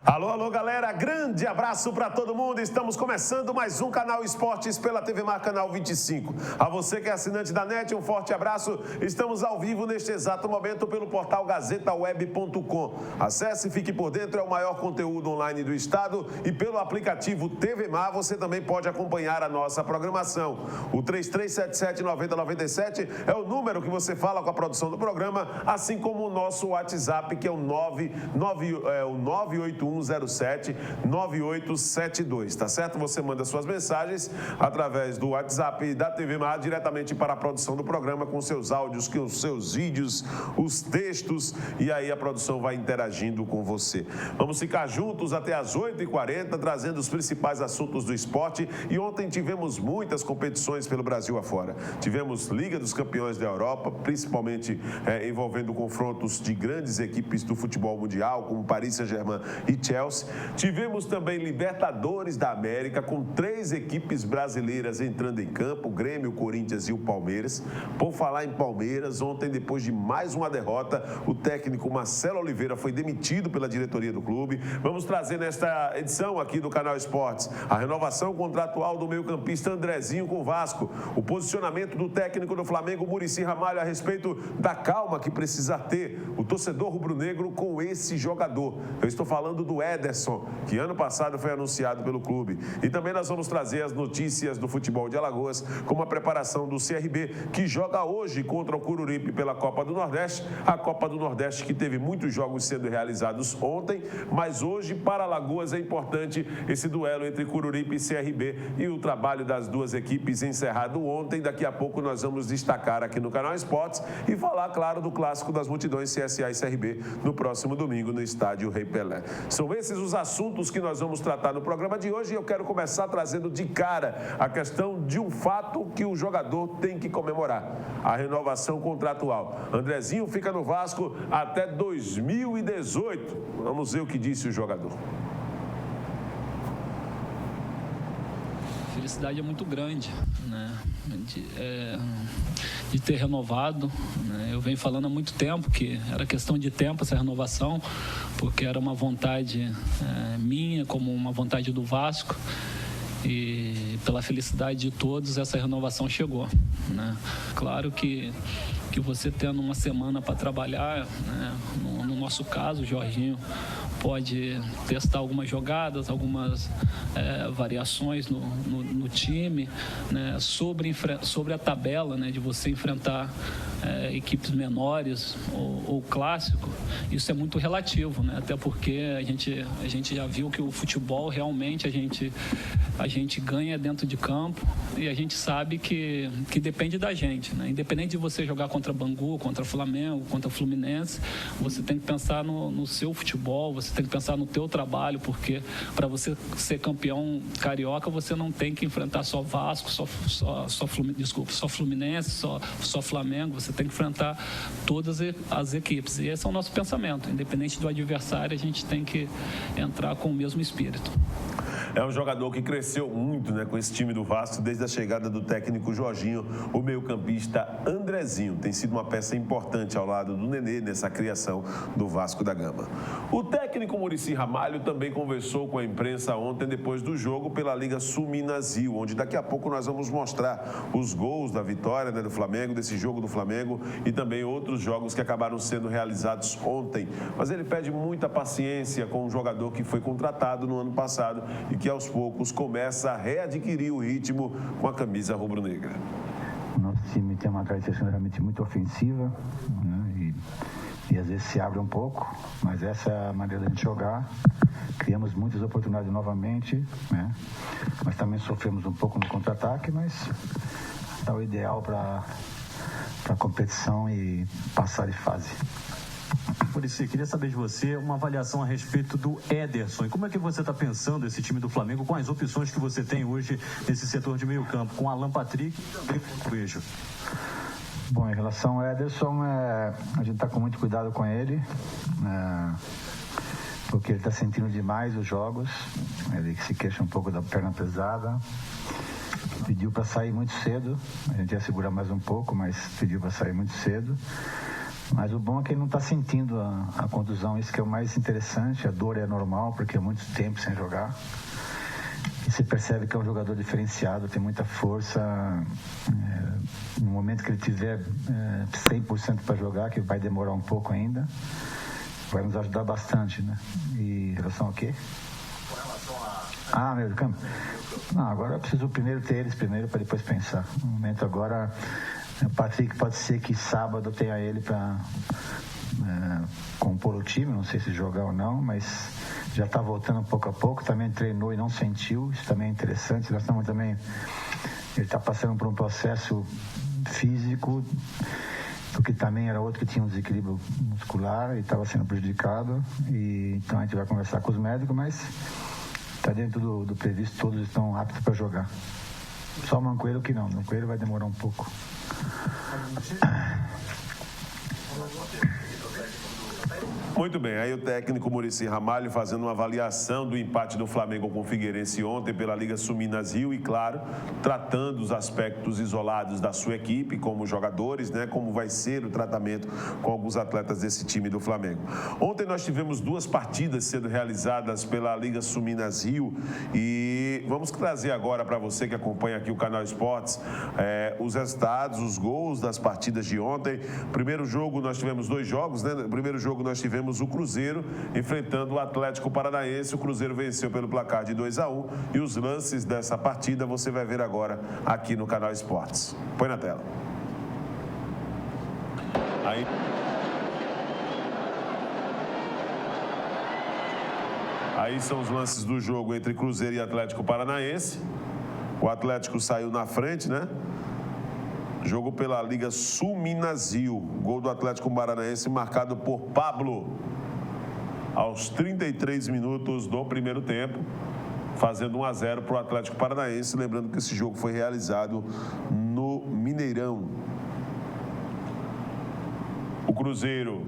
Alô, galera, grande abraço para todo mundo. Estamos começando mais um Canal Esportes pela TV Mar Canal 25. A você que é assinante da NET, um forte abraço. Estamos ao vivo neste exato momento pelo portal gazetaweb.com. Acesse e fique por dentro, é o maior conteúdo online do estado, e pelo aplicativo TV Mar você também pode acompanhar a nossa programação. O 3377-9097 é o número que você fala com a produção do programa, assim como o nosso WhatsApp, que é o 98107-9872, tá certo? Você manda suas mensagens através do WhatsApp da TV Mar diretamente para a produção do programa, com seus áudios, com seus vídeos, os textos, e aí a produção vai interagindo com você. Vamos ficar juntos até às 8h40, trazendo os principais assuntos do esporte. E ontem tivemos muitas competições pelo Brasil afora. Tivemos Liga dos Campeões da Europa, principalmente envolvendo confrontos de grandes equipes do futebol mundial, como Paris Saint-Germain e Chelsea. Tivemos também Libertadores da América, com 3 equipes brasileiras entrando em campo, o Grêmio, o Corinthians e o Palmeiras. Por falar em Palmeiras, ontem, depois de mais uma derrota, o técnico Marcelo Oliveira foi demitido pela diretoria do clube. Vamos trazer nesta edição aqui do Canal Esportes a renovação contratual do meio-campista Andrezinho com o Vasco, o posicionamento do técnico do Flamengo, Muricy Ramalho, a respeito da calma que precisa ter o torcedor rubro-negro com esse jogador. Eu estou falando do Ederson, que ano passado foi anunciado pelo clube. E também nós vamos trazer as notícias do futebol de Alagoas, como a preparação do CRB, que joga hoje contra o Coruripe pela Copa do Nordeste. A Copa do Nordeste que teve muitos jogos sendo realizados ontem, mas hoje para Alagoas é importante esse duelo entre Coruripe e CRB, e o trabalho das duas equipes encerrado ontem. Daqui a pouco nós vamos destacar aqui no Canal Esportes e falar, claro, do clássico das multidões CSA e CRB no próximo domingo no estádio Rei Pelé. São esses os assuntos que nós vamos tratar no programa de hoje, e eu quero começar trazendo de cara a questão de um fato que o jogador tem que comemorar: a renovação contratual. Andrezinho fica no Vasco até 2018. Vamos ver o que disse o jogador. A felicidade é muito grande, né? De ter renovado, né? Eu venho falando há muito tempo que era questão de tempo essa renovação, porque era uma vontade minha, como uma vontade do Vasco, e pela felicidade de todos essa renovação chegou, né? Claro que você tendo uma semana para trabalhar, né? No nosso caso, o Jorginho pode testar algumas jogadas, algumas variações no time, né? Sobre a tabela, né? De você enfrentar equipes menores ou clássico. Isso é muito relativo, né? Até porque a gente já viu que o futebol realmente a gente ganha dentro de campo, e a gente sabe que depende da gente, né? Independente de você jogar contra Bangu, contra Flamengo, contra Fluminense, você tem que pensar no seu futebol, você tem que pensar no teu trabalho, porque para você ser campeão carioca, você não tem que enfrentar só Vasco, só Fluminense, só Flamengo. Você tem que enfrentar todas as equipes, e esse é o nosso pensamento. Independente do adversário, a gente tem que entrar com o mesmo espírito. É um jogador que cresceu muito, né, com esse time do Vasco desde a chegada do técnico Jorginho. O meio-campista Andrezinho tem sido uma peça importante ao lado do Nenê nessa criação do Vasco da Gama. O técnico Muricy Ramalho também conversou com a imprensa ontem, depois do jogo pela Liga Sul-Minas-Rio, onde daqui a pouco nós vamos mostrar os gols da vitória, né, do Flamengo, desse jogo do Flamengo, e também outros jogos que acabaram sendo realizados ontem. Mas ele pede muita paciência com um jogador que foi contratado no ano passado e que aos poucos começa a readquirir o ritmo com a camisa rubro-negra. O nosso time tem uma característica realmente muito ofensiva, né? E às vezes se abre um pouco, mas essa é a maneira de jogar. Criamos muitas oportunidades novamente, né? Mas também sofremos um pouco no contra-ataque, mas está o ideal para a competição e passar de fase. Muricy, queria saber de você uma avaliação a respeito do Ederson. E como é que você está pensando esse time do Flamengo com as opções que você tem hoje nesse setor de meio campo, com Alan Patrick e também com o Coelho? Bom, em relação ao Ederson, a gente está com muito cuidado com ele, porque ele está sentindo demais os jogos. Ele se queixa um pouco da perna pesada. Pediu para sair muito cedo. A gente ia segurar mais um pouco, mas pediu para sair muito cedo. Mas o bom é que ele não está sentindo a contusão, isso que é o mais interessante. A dor é normal, porque é muito tempo sem jogar. E você percebe que é um jogador diferenciado, tem muita força. No momento que ele tiver 100% para jogar, que vai demorar um pouco ainda, vai nos ajudar bastante, né? E em relação ao quê? Meio de campo? Não, agora eu preciso primeiro ter eles primeiro para depois pensar. No momento agora, o Patrick pode ser que sábado tenha ele para compor o time, não sei se jogar ou não, mas já está voltando pouco a pouco, também treinou e não sentiu, isso também é interessante. Nós estamos também, ele está passando por um processo físico, porque também era outro que tinha um desequilíbrio muscular e estava sendo prejudicado, e então a gente vai conversar com os médicos, mas está dentro do previsto, todos estão aptos para jogar. Só o Mancoelho que não, o Mancoelho vai demorar um pouco. Muito bem, aí o técnico Muricy Ramalho fazendo uma avaliação do empate do Flamengo com o Figueirense ontem pela Liga Sul-Minas Rio e, claro, tratando os aspectos isolados da sua equipe, como jogadores, né, como vai ser o tratamento com alguns atletas desse time do Flamengo. Ontem nós tivemos 2 partidas sendo realizadas pela Liga Sul-Minas Rio e vamos trazer agora para você que acompanha aqui o Canal Esportes os resultados, os gols das partidas de ontem. Primeiro jogo, nós tivemos 2 jogos, né? No primeiro jogo nós tivemos o Cruzeiro enfrentando o Atlético Paranaense. O Cruzeiro venceu pelo placar de 2-1 e os lances dessa partida você vai ver agora aqui no Canal Esportes. Põe na tela. Aí são os lances do jogo entre Cruzeiro e Atlético Paranaense. O Atlético saiu na frente, né? Jogo pela Liga Sul-Minas Rio. Gol do Atlético Paranaense marcado por Pablo aos 33 minutos do primeiro tempo, fazendo 1-0 para o Atlético Paranaense. Lembrando que esse jogo foi realizado no Mineirão. O Cruzeiro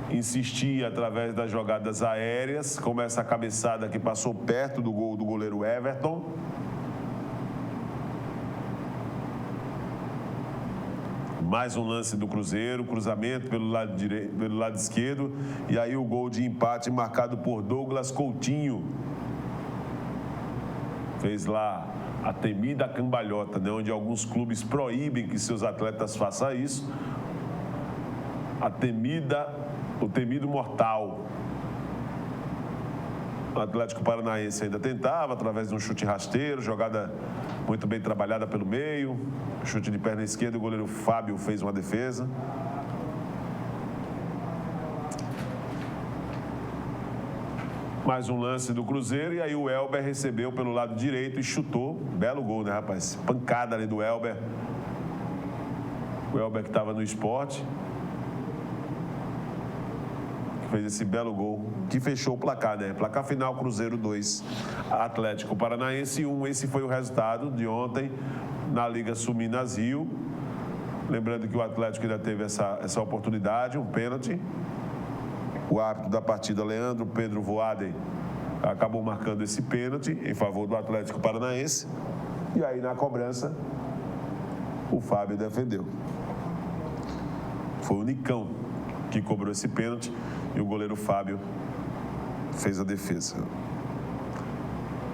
insistia através das jogadas aéreas, como essa cabeçada que passou perto do gol do goleiro Everton. Mais um lance do Cruzeiro, cruzamento pelo lado direito, pelo lado esquerdo, e aí o gol de empate marcado por Douglas Coutinho. Fez lá a temida cambalhota, né, onde alguns clubes proíbem que seus atletas façam isso. O temido mortal. O Atlético Paranaense ainda tentava, através de um chute rasteiro, jogada muito bem trabalhada pelo meio, chute de perna esquerda, o goleiro Fábio fez uma defesa. Mais um lance do Cruzeiro, e aí o Elber recebeu pelo lado direito e chutou. Belo gol, né, rapaz? Pancada ali do Elber. O Elber que estava no Sport. Fez esse belo gol que fechou o placar, né? Placar final, Cruzeiro 2, Atlético Paranaense 1. Esse foi o resultado de ontem na Liga Sul-Minas Rio. Lembrando que o Atlético ainda teve essa oportunidade, um pênalti. O árbitro da partida, Leandro Pedro Voaden, acabou marcando esse pênalti em favor do Atlético Paranaense. E aí, na cobrança, o Fábio defendeu. Foi o Nicão que cobrou esse pênalti e o goleiro Fábio fez a defesa.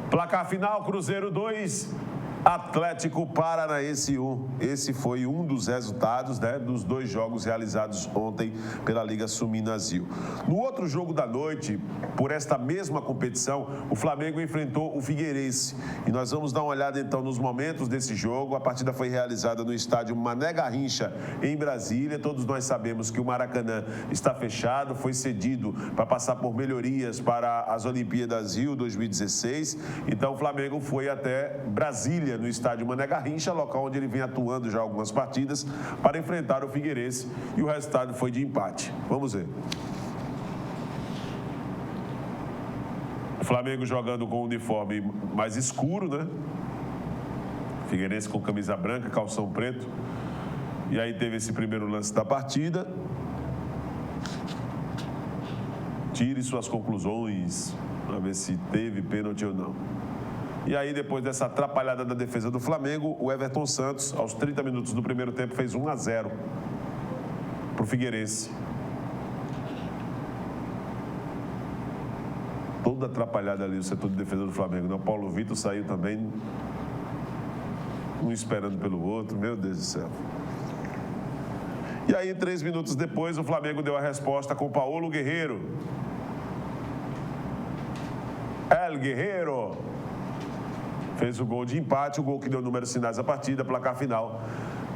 Placar final, Cruzeiro 2, Atlético Paranaense 1. Esse foi um dos resultados, né, dos 2 jogos realizados ontem pela Liga Sul-Minas Rio. No outro jogo da noite, por esta mesma competição, o Flamengo enfrentou o Figueirense. E nós vamos dar uma olhada então nos momentos desse jogo. A partida foi realizada no estádio Mané Garrincha, em Brasília. Todos nós sabemos que o Maracanã está fechado, foi cedido para passar por melhorias para as Olimpíadas Rio 2016. Então o Flamengo foi até Brasília, no estádio Mané Garrincha, local onde ele vem atuando já algumas partidas, para enfrentar o Figueirense, e o resultado foi de empate. Vamos ver. O Flamengo jogando com o uniforme mais escuro, né? Figueirense com camisa branca, calção preto. E aí teve esse primeiro lance da partida. Tire suas conclusões para ver se teve pênalti ou não. E aí, depois dessa atrapalhada da defesa do Flamengo, o Everton Santos, aos 30 minutos do primeiro tempo, fez 1-0 para o Figueirense. todo atrapalhado ali o setor de defesa do Flamengo. O Paulo Vitor saiu também, um esperando pelo outro, meu Deus do céu. E aí, 3 minutos depois, o Flamengo deu a resposta com Paulo Guerreiro. El Guerreiro fez o gol de empate, o gol que deu números finais da partida, placar final.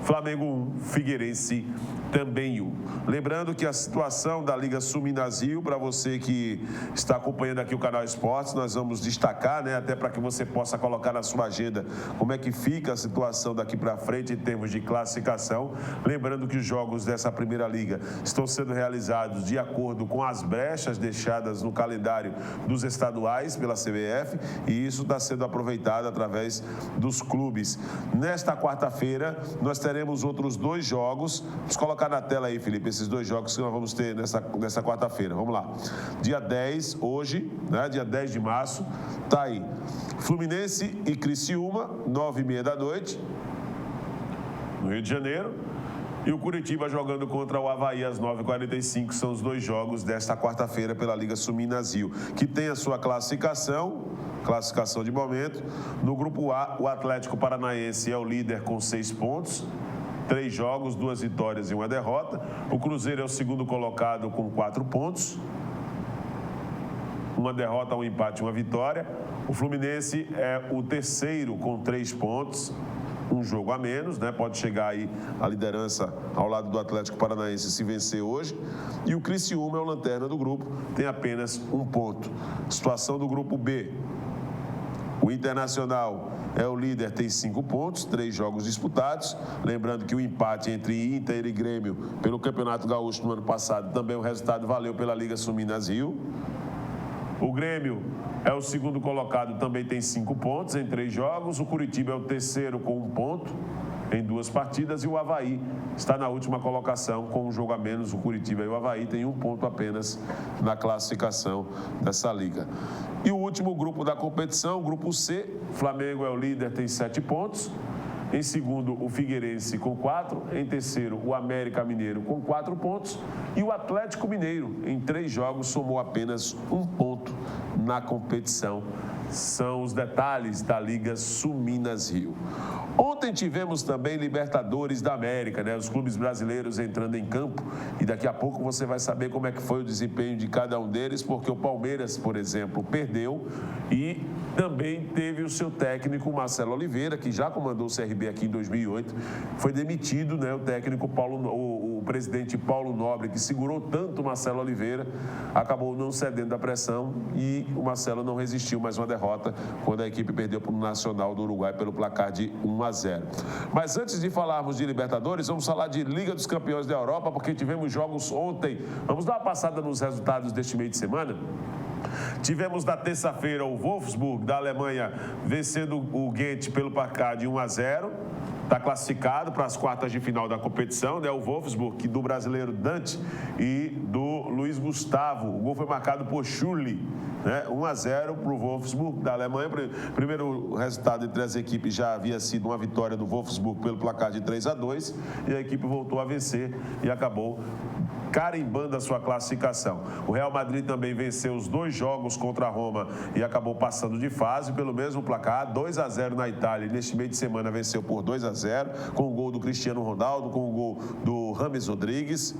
Flamengo 1, Figueirense também 1. Lembrando que a situação da Liga Sul-Minas-Rio, para você que está acompanhando aqui o canal Esportes, nós vamos destacar, né, até para que você possa colocar na sua agenda como é que fica a situação daqui para frente em termos de classificação. Lembrando que os jogos dessa primeira liga estão sendo realizados de acordo com as brechas deixadas no calendário dos estaduais pela CBF, e isso está sendo aproveitado através dos clubes. Nesta quarta-feira, nós teremos outros 2 jogos. Vamos colocar na tela aí, Felipe, esses 2 jogos que nós vamos ter nessa quarta-feira. Vamos lá. Dia 10, hoje, né, dia 10 de março, tá aí. Fluminense e Criciúma, 9h30 da noite, no Rio de Janeiro. E o Curitiba jogando contra o Avaí às 9h45. São os 2 jogos desta quarta-feira pela Liga Sul-Minas-Rio, que tem a sua classificação de momento. No grupo A, o Atlético Paranaense é o líder com 6 pontos. 3 jogos, 2 vitórias e 1 derrota. O Cruzeiro é o segundo colocado com 4 pontos. 1 derrota, 1 empate e 1 vitória. O Fluminense é o terceiro com 3 pontos. 1 jogo a menos, né? Pode chegar aí a liderança ao lado do Atlético Paranaense se vencer hoje. E o Criciúma é o lanterna do grupo, tem apenas 1 ponto. Situação do grupo B. O Internacional é o líder, tem 5 pontos, 3 jogos disputados. Lembrando que o empate entre Inter e Grêmio pelo Campeonato Gaúcho no ano passado, também o resultado valeu pela Liga Sul-Minas-Rio. O Grêmio é o segundo colocado, também tem 5 pontos em 3 jogos. O Curitiba é o terceiro com 1 ponto em 2 partidas. E o Avaí está na última colocação com 1 jogo a menos. O Curitiba e o Avaí têm 1 ponto apenas na classificação dessa liga. E o último grupo da competição, o grupo C, Flamengo é o líder, tem 7 pontos. Em segundo, o Figueirense com 4. Em terceiro, o América Mineiro com 4 pontos. E o Atlético Mineiro, em 3 jogos, somou apenas 1 ponto na competição. São os detalhes da Liga Sul-Minas-Rio. Ontem tivemos também Libertadores da América, né? Os clubes brasileiros entrando em campo, e daqui a pouco você vai saber como é que foi o desempenho de cada um deles, porque o Palmeiras, por exemplo, perdeu e também teve o seu técnico Marcelo Oliveira, que já comandou o CRB aqui em 2008, foi demitido, né? O técnico o presidente Paulo Nobre, que segurou tanto o Marcelo Oliveira, acabou não cedendo à pressão e o Marcelo não resistiu, mais uma derrota quando a equipe perdeu para o Nacional do Uruguai pelo placar de 1-0. Mas antes de falarmos de Libertadores, vamos falar de Liga dos Campeões da Europa, porque tivemos jogos ontem. Vamos dar uma passada nos resultados deste meio de semana? Tivemos na terça-feira o Wolfsburg da Alemanha vencendo o Ghent pelo placar de 1-0. Está classificado para as quartas de final da competição, né? O Wolfsburg, do brasileiro Dante e do Luiz Gustavo. O gol foi marcado por Schürrle, né? 1-0 para o Wolfsburg da Alemanha. Primeiro resultado entre as equipes já havia sido uma vitória do Wolfsburg pelo placar de 3-2, e a equipe voltou a vencer e acabou carimbando a sua classificação. O Real Madrid também venceu os 2 jogos contra a Roma e acabou passando de fase pelo mesmo placar, 2-0 na Itália. E neste meio de semana venceu por 2-0, com o gol do Cristiano Ronaldo, com o gol do James Rodrigues.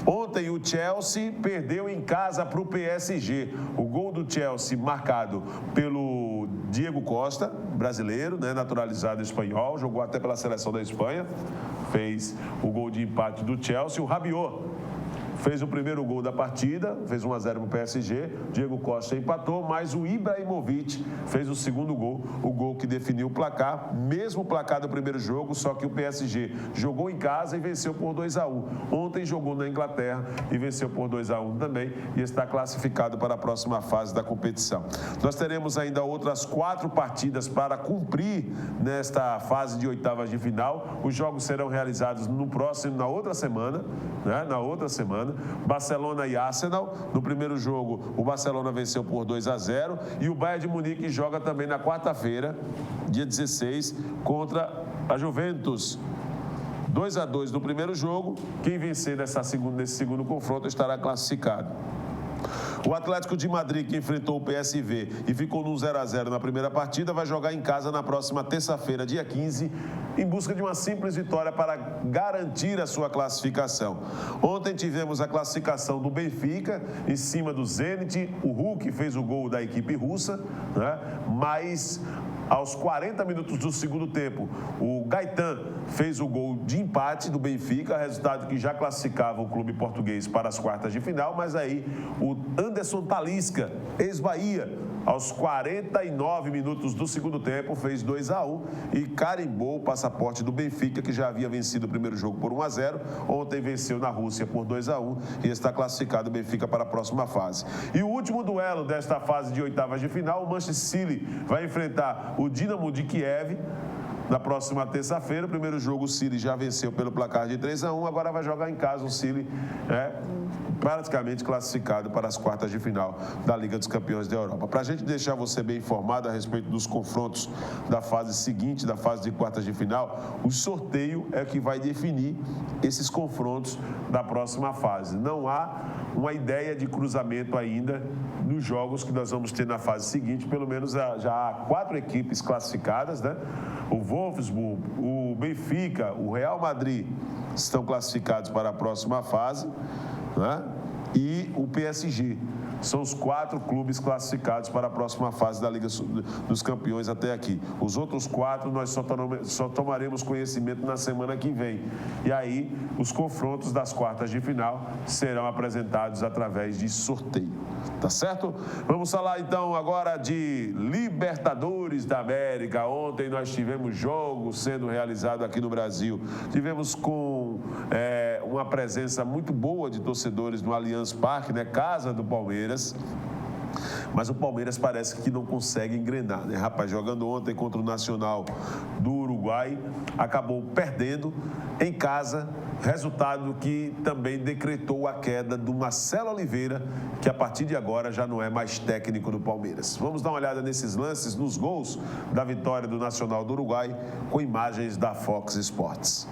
Ontem o Chelsea perdeu em casa para o PSG. O gol do Chelsea marcado pelo Diego Costa, brasileiro, né, naturalizado espanhol, jogou até pela seleção da Espanha, fez o gol de empate do Chelsea. O Rabiot fez o primeiro gol da partida, fez 1-0 para o PSG, Diego Costa empatou, mas o Ibrahimovic fez o segundo gol, o gol que definiu o placar, mesmo placar do primeiro jogo, só que o PSG jogou em casa e venceu por 2-1. Ontem jogou na Inglaterra e venceu por 2-1 também, e está classificado para a próxima fase da competição. Nós teremos ainda outras 4 partidas para cumprir nesta fase de oitavas de final. Os jogos serão realizados na outra semana, né? Barcelona e Arsenal. No primeiro jogo, o Barcelona venceu por 2-0 e o Bayern de Munique joga também na quarta-feira, dia 16, contra a Juventus. 2-2 no primeiro jogo. Quem vencer nesse segundo confronto estará classificado. O Atlético de Madrid, que enfrentou o PSV e ficou no 0-0 na primeira partida, vai jogar em casa na próxima terça-feira, dia 15, em busca de uma simples vitória para garantir a sua classificação. Ontem tivemos a classificação do Benfica em cima do Zenit. O Hulk fez o gol da equipe russa, né? Mas aos 40 minutos do segundo tempo, o Gaetan fez o gol de empate do Benfica, resultado que já classificava o clube português para as quartas de final, mas aí o Anderson Talisca, ex-Bahia, aos 49 minutos do segundo tempo, fez 2-1 e carimbou o passaporte do Benfica, que já havia vencido o primeiro jogo por 1-0. Ontem venceu na Rússia por 2-1 e está classificado o Benfica para a próxima fase. E o último duelo desta fase de oitavas de final, o Manchester City vai enfrentar o Dinamo de Kiev na próxima terça-feira. O primeiro jogo o City já venceu pelo placar de 3-1, agora vai jogar em casa. O City praticamente classificado para as quartas de final da Liga dos Campeões da Europa. Para a gente deixar você bem informado a respeito dos confrontos da fase seguinte, da fase de quartas de final, o sorteio é que vai definir esses confrontos da próxima fase. Não há uma ideia de cruzamento ainda nos jogos que nós vamos ter na fase seguinte. Pelo menos já há 4 equipes classificadas, né? O Wolfsburg, o Benfica, o Real Madrid estão classificados para a próxima fase, né? E o PSG. São os 4 clubes classificados para a próxima fase da Liga dos Campeões até aqui. Os outros 4 nós só tomaremos conhecimento na semana que vem. E aí os confrontos das quartas de final serão apresentados através de sorteio. Tá certo? Vamos falar então agora de Libertadores da América. Ontem nós tivemos jogo sendo realizado aqui no Brasil. Tivemos com uma presença muito boa de torcedores no Allianz Parque, né? Casa do Palmeiras. Mas o Palmeiras parece que não consegue engrenar, né, rapaz? Jogando ontem contra o Nacional do Uruguai, acabou perdendo em casa, resultado que também decretou a queda do Marcelo Oliveira, que a partir de agora já não é mais técnico do Palmeiras. Vamos dar uma olhada nesses lances, nos gols da vitória do Nacional do Uruguai, com imagens da Fox Sports.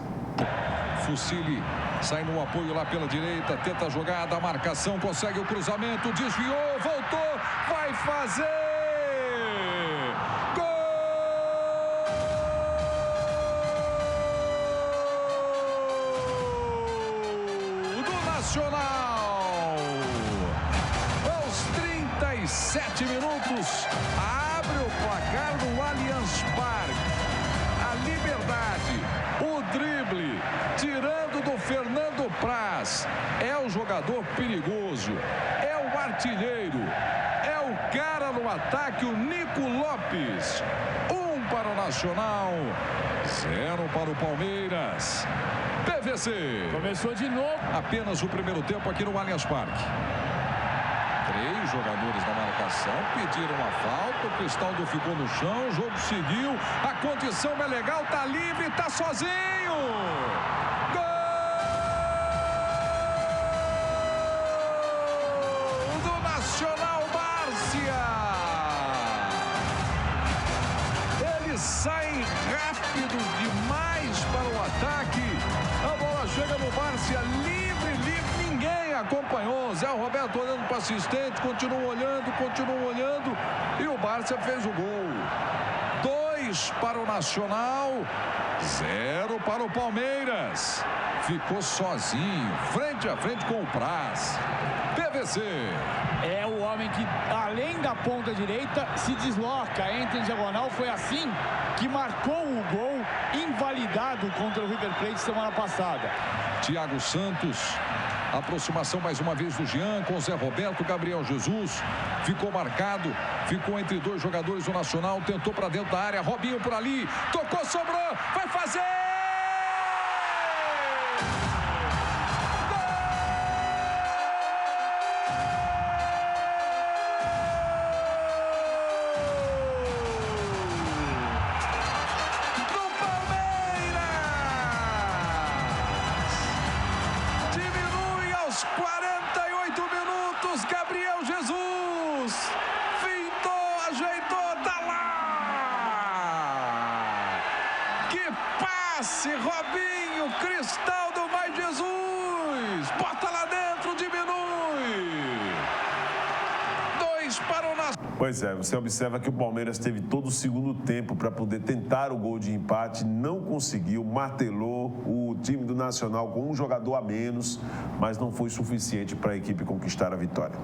Fusilli sai no apoio lá pela direita, tenta a jogada, a marcação, consegue o cruzamento, desviou, voltou, vai fazer! Gol do Nacional! Aos 37 minutos, abre o placar do Allianz Parque. A liberdade, o drible, tirando do Fernando Praz. É o jogador perigoso, é o artilheiro, é o cara no ataque, o Nico Lopes. 1 para o Nacional, 0 para o Palmeiras. PVC. Começou de novo. Apenas o primeiro tempo aqui no Allianz Parque. 3 jogadores na marcação, pediram a falta, o Cristaldo ficou no chão, o jogo seguiu, a condição é legal, tá livre, tá sozinho! Gol do Nacional, Bárcia! Eles saem rápido demais para o ataque, a bola chega no Bárcia, livre, ninguém acompanhou. Zé Roberto olhando para o assistente, continua olhando e o Bárcia fez o gol. 2 para o Nacional, 0 para o Palmeiras. Ficou sozinho, frente a frente com o Praz. PVC. É o homem que, além da ponta direita, se desloca, entra em diagonal. Foi assim que marcou o gol invalidado contra o River Plate semana passada. Thiago Santos. Aproximação mais uma vez do Jean com Zé Roberto, Gabriel Jesus. Ficou marcado, ficou entre 2 jogadores do Nacional, tentou para dentro da área, Robinho por ali, tocou, sobrou, vai fazer! Robinho, Cristaldo, vai Jesus, bota lá dentro, diminui. Pois é, você observa que o Palmeiras teve todo o segundo tempo para poder tentar o gol de empate, não conseguiu, martelou o time do Nacional com um jogador a menos, mas não foi suficiente para a equipe conquistar a vitória.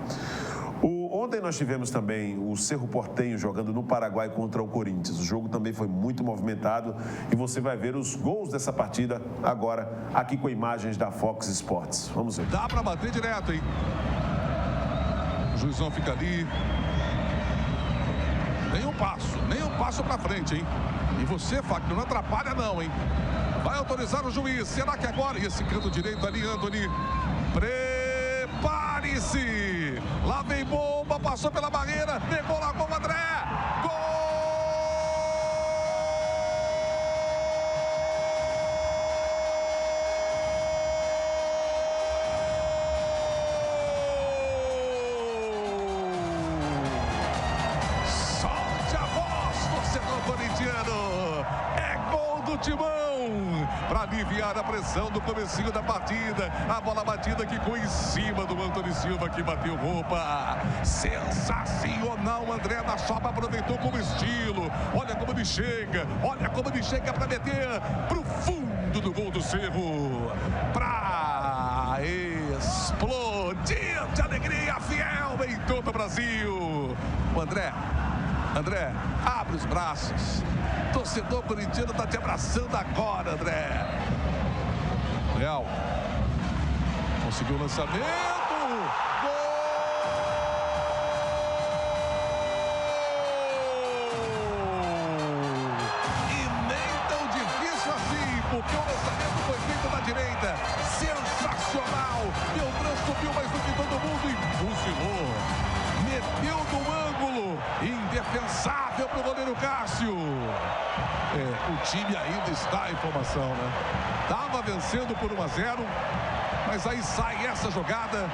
Ontem nós tivemos também o Cerro Porteño jogando no Paraguai contra o Corinthians. O jogo também foi muito movimentado e você vai ver os gols dessa partida agora aqui com imagens da Fox Sports. Vamos ver. Dá para bater direto, hein? O juizão fica ali. Nem um passo para frente, hein? E você, Fagner, não atrapalha não, hein? Vai autorizar o juiz. Será que agora? E esse canto direito ali, Antony. Prepare-se! Lá vem bomba, passou pela barreira, pegou lá com o André. Gol! Solte a voz, torcedor corintiano. É gol do Timão. Para aliviar a pressão do comecinho da partida. A bola batida ficou em cima do Antony Silva, que bateu roupa. Sensacional, o André da Sopa aproveitou com estilo. Olha como ele chega para meter pro fundo do gol do Cerro. Para explodir de alegria, fiel em todo o Brasil. O André, abre os braços. Torcedor corintiano tá te abraçando agora, André. Leal. Conseguiu o lançamento. Gol! E nem tão difícil assim, porque o lançamento foi feito na direita. Sensacional. Beltrán subiu mais do que todo mundo e fuzilou. Meteu no ângulo. Indefensável pro goleiro Cássio. O time ainda está em formação, né? Estava vencendo por 1-0, mas aí sai essa jogada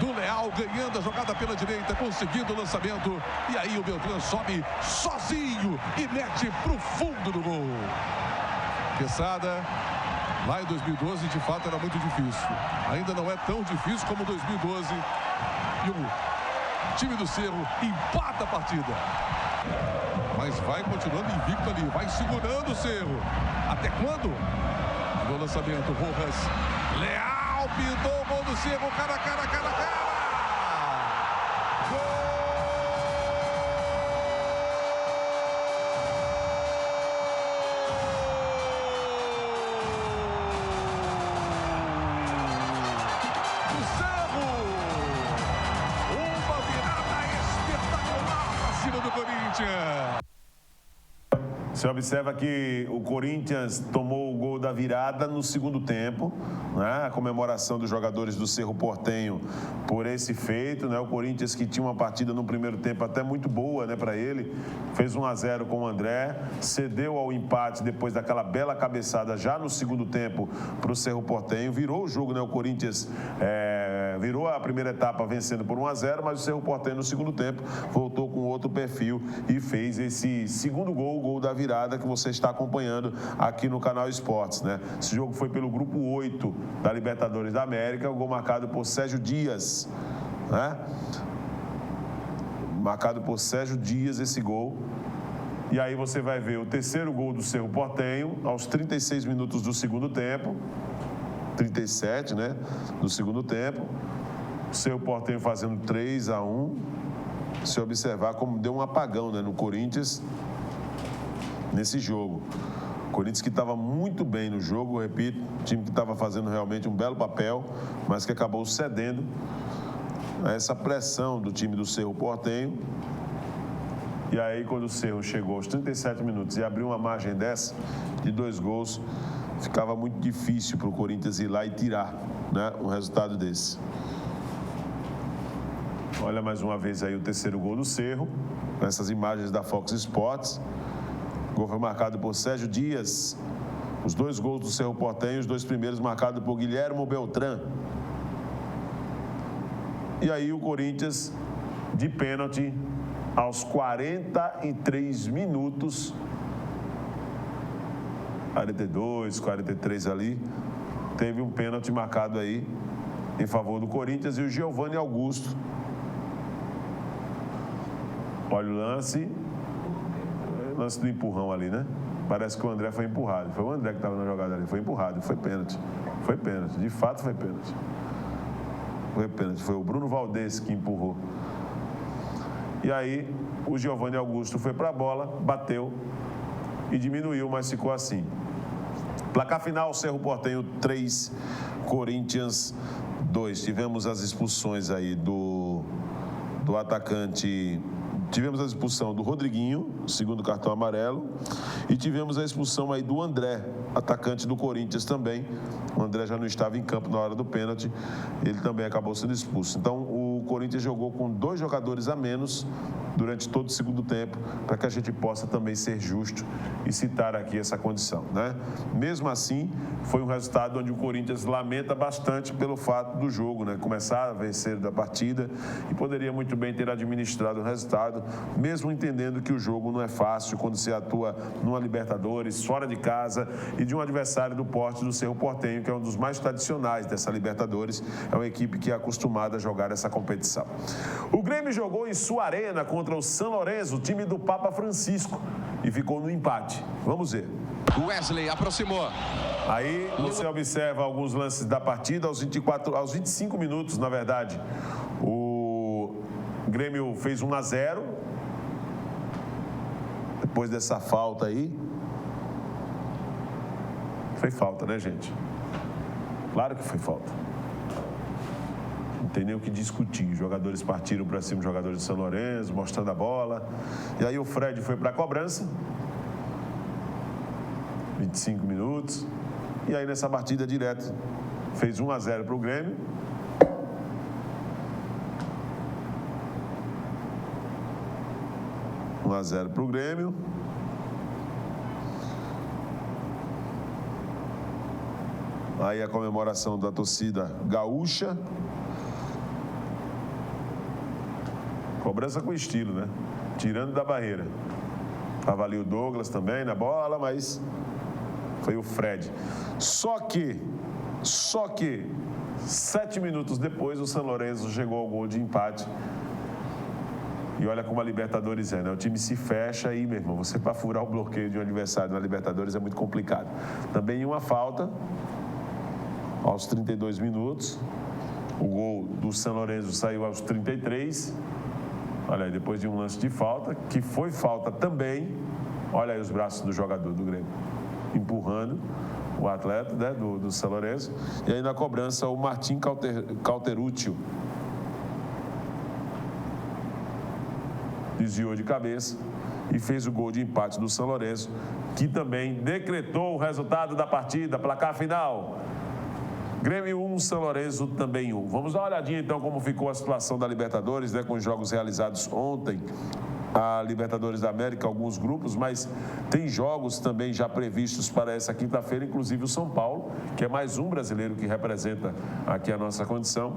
do Leal, ganhando a jogada pela direita, conseguindo o lançamento. E aí o Beltrán sobe sozinho e mete pro fundo do gol. Quesada, lá em 2012, de fato, era muito difícil. Ainda não é tão difícil como 2012. E o time do Cerro empata a partida. Mas vai continuando invicto ali, vai segurando o Cerro. Até quando? No lançamento, Rojas. Leal pintou o gol do Cerro, cara. Gol! O Cerro! Uma virada espetacular pra cima do Corinthians. Você observa que o Corinthians tomou o gol da virada no segundo tempo, né? A comemoração dos jogadores do Cerro Porteño por esse feito, né? O Corinthians, que tinha uma partida no primeiro tempo até muito boa, né, para ele, fez 1-0 com o André, cedeu ao empate depois daquela bela cabeçada já no segundo tempo para o Cerro Porteño, virou o jogo, né? O Corinthians virou a primeira etapa vencendo por 1-0, mas o Cerro Porteño no segundo tempo voltou com outro perfil e fez esse segundo gol, o gol da virada que você está acompanhando aqui no Canal Esportes, né? Esse jogo foi pelo grupo 8 da Libertadores da América, o gol marcado por Sérgio Dias, né? Marcado por Sérgio Dias esse gol. E aí você vai ver o terceiro gol do Cerro Porteño aos 36 minutos do segundo tempo, 37, né, do segundo tempo. O Cerro Porteño fazendo 3-1. Se observar como deu um apagão, né, no Corinthians nesse jogo. O Corinthians que estava muito bem no jogo, eu repito, time que estava fazendo realmente um belo papel, mas que acabou cedendo a essa pressão do time do Cerro Porteño. E aí, quando o Cerro chegou aos 37 minutos e abriu uma margem dessa, de 2 gols, ficava muito difícil para o Corinthians ir lá e tirar, né, um resultado desse. Olha mais uma vez aí o terceiro gol do Cerro, nessas imagens da Fox Sports. O gol foi marcado por Sérgio Dias. Os 2 gols do Cerro Porteño, os 2 primeiros marcados por Guilhermo Beltrán. E aí o Corinthians, de pênalti, aos 43 minutos, 42, 43 ali, teve um pênalti marcado aí em favor do Corinthians e o Giovanni Augusto Olha o lance do empurrão ali, né? Parece que o André foi empurrado. Foi o André que estava na jogada ali. Foi empurrado. Foi pênalti. Foi pênalti. De fato, foi pênalti. Foi pênalti. Foi o Bruno Valdez que empurrou. E aí, o Giovanni Augusto foi para a bola, bateu e diminuiu, mas ficou assim. Placar final, Cerro Porteño 3, Corinthians 2. Tivemos as expulsões aí do atacante... Tivemos a expulsão do Rodriguinho, segundo cartão amarelo, e tivemos a expulsão aí do André, atacante do Corinthians também. O André já não estava em campo na hora do pênalti, ele também acabou sendo expulso. Então, o Corinthians jogou com 2 jogadores a menos durante todo o segundo tempo, para que a gente possa também ser justo e citar aqui essa condição, né? Mesmo assim, foi um resultado onde o Corinthians lamenta bastante pelo fato do jogo, né? Começar a vencer da partida e poderia muito bem ter administrado o resultado, mesmo entendendo que o jogo não é fácil quando se atua numa Libertadores, fora de casa e de um adversário do porte do Cerro Porteño, que é um dos mais tradicionais dessa Libertadores, é uma equipe que é acostumada a jogar essa competição. O Grêmio jogou em sua arena contra o San Lorenzo, o time do Papa Francisco, e ficou no empate. Vamos ver. Wesley aproximou. Aí você observa alguns lances da partida, aos 25 minutos, na verdade, o Grêmio fez 1-0. Depois dessa falta aí. Foi falta, né, gente? Claro que foi falta. Não tem nem o que discutir. Os jogadores partiram para cima dos jogadores de São Lourenço, mostrando a bola. E aí o Fred foi para a cobrança. 25 minutos. E aí nessa partida direto, fez 1-0 para o Grêmio. Para o Grêmio. Aí a comemoração da torcida gaúcha. Cobrança com estilo, né? Tirando da barreira. Estava ali o Douglas também na bola, mas foi o Fred. Só que 7 minutos depois o San Lorenzo chegou ao gol de empate. E olha como a Libertadores é, né? O time se fecha aí, meu irmão. Você para furar o bloqueio de um adversário na Libertadores é muito complicado. Também uma falta aos 32 minutos. O gol do San Lorenzo saiu aos 33. Olha aí, depois de um lance de falta, que foi falta também. Olha aí os braços do jogador do Grêmio, empurrando o atleta, né, do San Lorenzo. E aí na cobrança o Martim Cauterucci desviou de cabeça e fez o gol de empate do San Lorenzo, que também decretou o resultado da partida. Placar final: Grêmio 1, San Lorenzo também 1. Vamos dar uma olhadinha então como ficou a situação da Libertadores, né, com os jogos realizados ontem. A Libertadores da América, alguns grupos, mas tem jogos também já previstos para essa quinta-feira, inclusive o São Paulo, que é mais um brasileiro que representa aqui a nossa condição.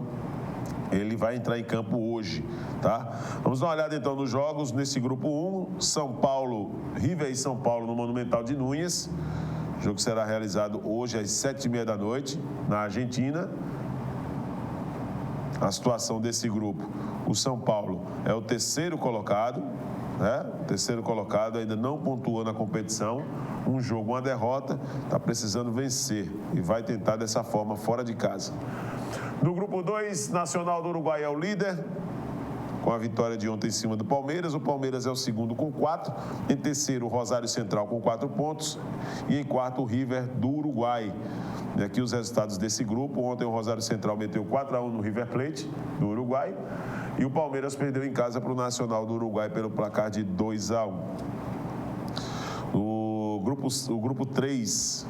Ele vai entrar em campo hoje, tá? Vamos dar uma olhada então nos jogos. Nesse grupo 1, São Paulo, River e São Paulo no Monumental de Núñez. O jogo será realizado hoje às 7h30 da noite, na Argentina. A situação desse grupo: o São Paulo é o terceiro colocado, né? O terceiro colocado ainda não pontuou na competição. Um jogo, uma derrota, está precisando vencer e vai tentar dessa forma fora de casa. No grupo 2, Nacional do Uruguai é o líder, com a vitória de ontem em cima do Palmeiras. O Palmeiras é o segundo com 4. Em terceiro, o Rosário Central com 4 pontos. E em quarto, o River do Uruguai. E aqui os resultados desse grupo: ontem o Rosário Central meteu 4-1 no River Plate do Uruguai. E o Palmeiras perdeu em casa para o Nacional do Uruguai pelo placar de 2-1. O grupo 3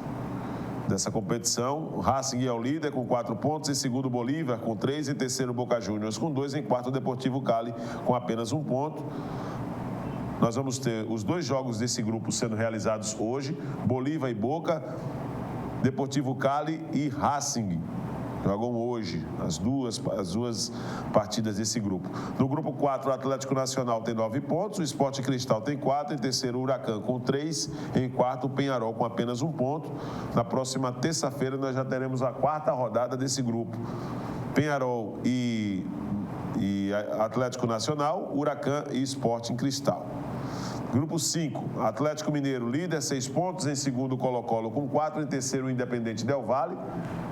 dessa competição, o Racing é o líder com 4 pontos, em segundo Bolívar com 3, em terceiro Boca Juniors com 2, em quarto Deportivo Cali com apenas 1 ponto. Nós vamos ter os 2 jogos desse grupo sendo realizados hoje: Bolívar e Boca, Deportivo Cali e Racing. Jogam hoje as duas partidas desse grupo. No grupo 4, o Atlético Nacional tem 9 pontos, o Sport Cristal tem 4, em terceiro o Huracan com 3, em quarto o Penharol com apenas 1 ponto. Na próxima terça-feira nós já teremos a 4ª rodada desse grupo. Penharol e e Atlético Nacional, Huracan e Sporting Cristal. Grupo 5, Atlético Mineiro, líder, 6 pontos. Em segundo, Colo-Colo com 4. Em terceiro, o Independente Del Valle,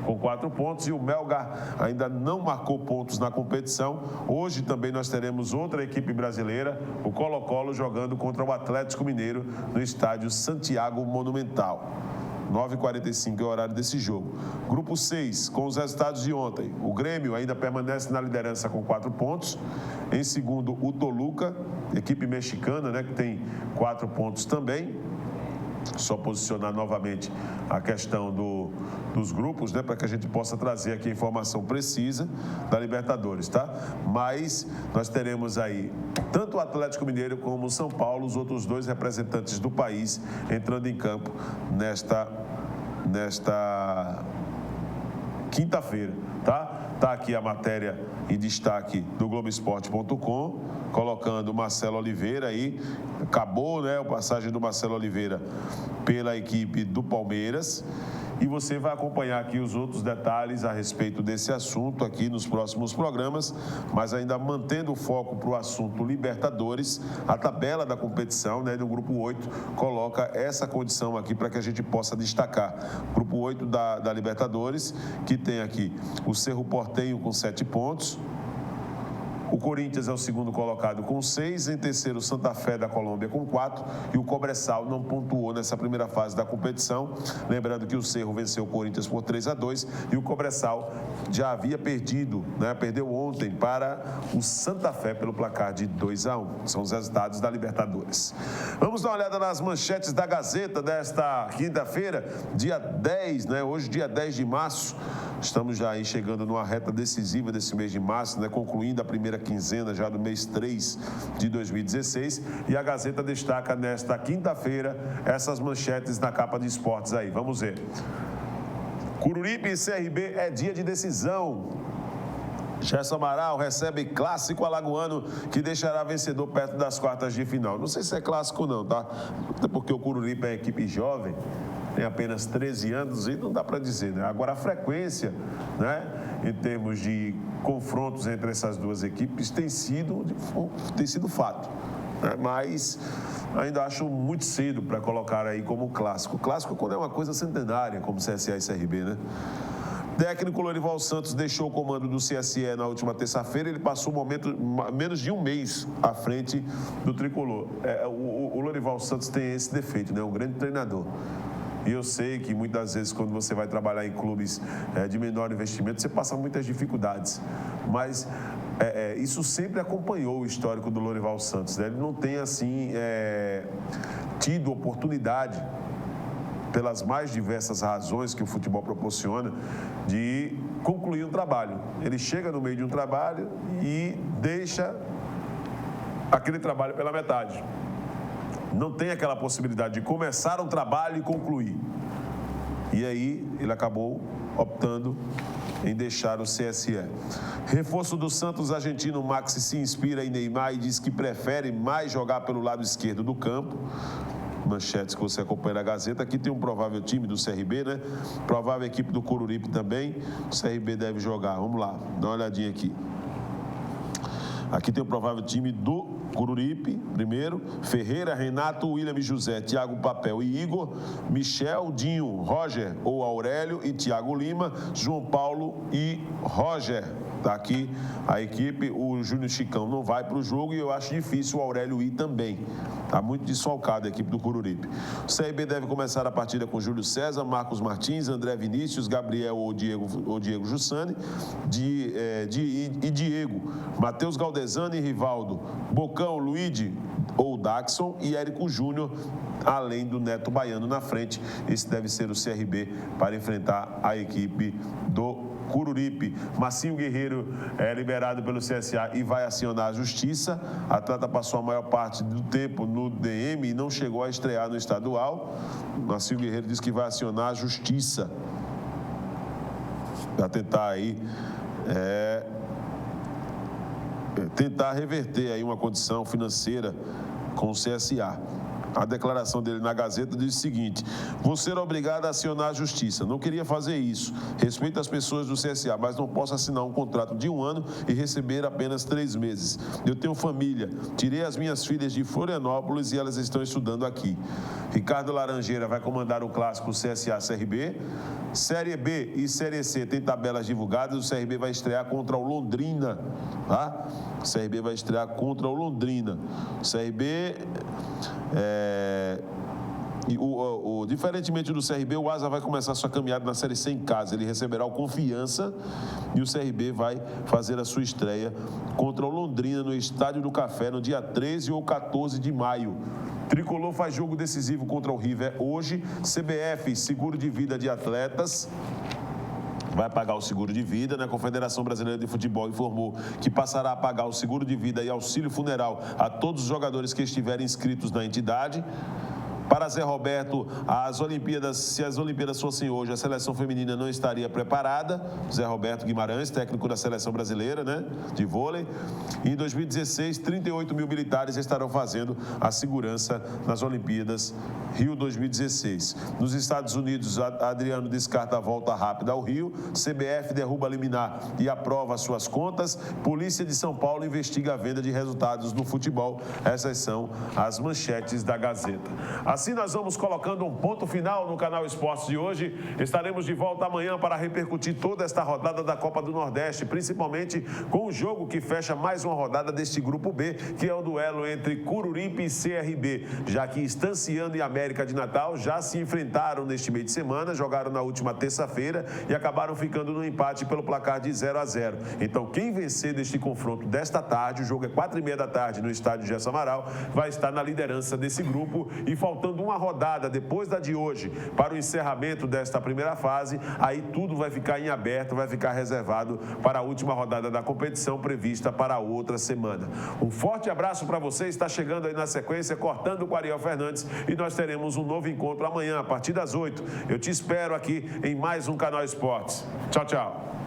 com 4 pontos. E o Melgar ainda não marcou pontos na competição. Hoje também nós teremos outra equipe brasileira, o Colo-Colo, jogando contra o Atlético Mineiro no estádio Santiago Monumental. 9h45 é o horário desse jogo. Grupo 6, com os resultados de ontem. O Grêmio ainda permanece na liderança com 4 pontos. Em segundo, o Toluca, equipe mexicana, né, que tem 4 pontos também. Só posicionar novamente a questão dos grupos, né, para que a gente possa trazer aqui a informação precisa da Libertadores, tá? Mas nós teremos aí tanto o Atlético Mineiro como o São Paulo, os outros 2 representantes do país, entrando em campo nesta quinta-feira, tá? Tá aqui a matéria em destaque do Globoesporte.com, colocando o Marcelo Oliveira aí. Acabou, né, a passagem do Marcelo Oliveira pela equipe do Palmeiras. E você vai acompanhar aqui os outros detalhes a respeito desse assunto aqui nos próximos programas, mas ainda mantendo o foco para o assunto Libertadores. A tabela da competição, né, do Grupo 8 coloca essa condição aqui para que a gente possa destacar. Grupo 8 da Libertadores, que tem aqui o Cerro Porteño com 7 pontos. O Corinthians é o segundo colocado com 6, em terceiro o Santa Fé da Colômbia com 4 e o Cobressal não pontuou nessa primeira fase da competição. Lembrando que o Cerro venceu o Corinthians por 3-2 e o Cobressal já havia perdido, né? Perdeu ontem para o Santa Fé pelo placar de 2-1. São os resultados da Libertadores. Vamos dar uma olhada nas manchetes da Gazeta desta quinta-feira, dia 10, né? Hoje, dia 10 de março. Estamos já aí chegando numa reta decisiva desse mês de março, né? Concluindo a primeira quinzena já do mês 3 de 2016. E a Gazeta destaca nesta quinta-feira essas manchetes na capa de esportes aí. Vamos ver. Coruripe e CRB é dia de decisão. Gerson Amaral recebe clássico alagoano que deixará vencedor perto das quartas de final. Não sei se é clássico não, tá? Até porque o Coruripe é equipe jovem, tem apenas 13 anos e não dá para dizer, né? Agora a frequência, né, em termos de confrontos entre essas duas equipes tem sido fato, né? Mas ainda acho muito cedo para colocar aí como clássico. Clássico quando é uma coisa centenária, como CSA e CRB, né? Técnico Lorival Santos deixou o comando do CSE na última terça-feira. Ele passou menos de um mês à frente do tricolor. O Lorival Santos tem esse defeito, né? Um grande treinador. E eu sei que muitas vezes quando você vai trabalhar em clubes de menor investimento, você passa muitas dificuldades. Mas isso sempre acompanhou o histórico do Lorival Santos, né? Ele não tem, assim, tido oportunidade, pelas mais diversas razões que o futebol proporciona, de concluir um trabalho. Ele chega no meio de um trabalho e deixa aquele trabalho pela metade. Não tem aquela possibilidade de começar um trabalho e concluir. E aí ele acabou optando em deixar o CSE. Reforço do Santos argentino, Maxi se inspira em Neymar e diz que prefere mais jogar pelo lado esquerdo do campo. Manchetes que você acompanha na Gazeta. Aqui tem um provável time do CRB, né? Provável equipe do Coruripe também. O CRB deve jogar. Vamos lá, dá uma olhadinha aqui. Aqui tem o provável time do Coruripe, primeiro. Ferreira, Renato, William José, Thiago Papel e Igor, Michel, Dinho, Roger ou Aurélio e Thiago Lima, João Paulo e Roger. Tá aqui a equipe. O Júnior Chicão não vai para o jogo e eu acho difícil o Aurélio ir também. Está muito desfalcado a equipe do Coruripe. O CRB deve começar a partida com Júlio César, Marcos Martins, André Vinícius, Gabriel ou Diego Jussani e Diego, Matheus Galdesani e Rivaldo, Bocão, Luigi ou Daxon e Érico Júnior, além do Neto Baiano na frente. Esse deve ser o CRB para enfrentar a equipe do Coruripe. Marcinho Guerreiro é liberado pelo CSA e vai acionar a justiça. A atleta passou a maior parte do tempo no DM e não chegou a estrear no estadual. Marcinho Guerreiro diz que vai acionar a justiça para tentar aí tentar reverter aí uma condição financeira com o CSA. a declaração dele na Gazeta diz o seguinte: vou ser obrigado a acionar a justiça. Não queria fazer isso. Respeito as pessoas do CSA, mas não posso assinar um contrato de 1 ano e receber apenas 3 meses. Eu tenho família. Tirei as minhas filhas de Florianópolis e elas estão estudando aqui. Ricardo Laranjeira vai comandar o clássico CSA-CRB. Série B e Série C tem tabelas divulgadas. O CRB vai estrear contra o Londrina, tá? O CRB vai estrear contra o Londrina. O CRB diferentemente do CRB, o Asa vai começar sua caminhada na Série C em casa. Ele receberá o Confiança e o CRB vai fazer a sua estreia contra o Londrina no Estádio do Café no dia 13 ou 14 de maio. Tricolor faz jogo decisivo contra o River hoje. CBF, seguro de vida de atletas, vai pagar o seguro de vida, né? A Confederação Brasileira de Futebol informou que passará a pagar o seguro de vida e auxílio funeral a todos os jogadores que estiverem inscritos na entidade. Para Zé Roberto, se as Olimpíadas fossem hoje, a seleção feminina não estaria preparada. Zé Roberto Guimarães, técnico da seleção brasileira, né, de vôlei. E em 2016, 38 mil militares estarão fazendo a segurança nas Olimpíadas Rio 2016. Nos Estados Unidos, Adriano descarta a volta rápida ao Rio. CBF derruba a liminar e aprova suas contas. Polícia de São Paulo investiga a venda de resultados no futebol. Essas são as manchetes da Gazeta. Assim nós vamos colocando um ponto final no Canal Esportes de hoje. Estaremos de volta amanhã para repercutir toda esta rodada da Copa do Nordeste, principalmente com o jogo que fecha mais uma rodada deste Grupo B, que é o duelo entre Coruripe e CRB, já que Estanciano e América de Natal já se enfrentaram neste meio de semana, jogaram na última terça-feira e acabaram ficando no empate pelo placar de 0-0. Então, quem vencer deste confronto desta tarde, o jogo é 4h30 da tarde no estádio Gerson Amaral, vai estar na liderança desse grupo e faltando uma rodada depois da de hoje para o encerramento desta primeira fase, aí tudo vai ficar em aberto, vai ficar reservado para a última rodada da competição prevista para a outra semana. Um forte abraço para você, está chegando aí na sequência Cortando com Ariel Fernandes e nós teremos um novo encontro amanhã a partir das 8. Eu te espero aqui em mais um Canal Esportes. Tchau, tchau.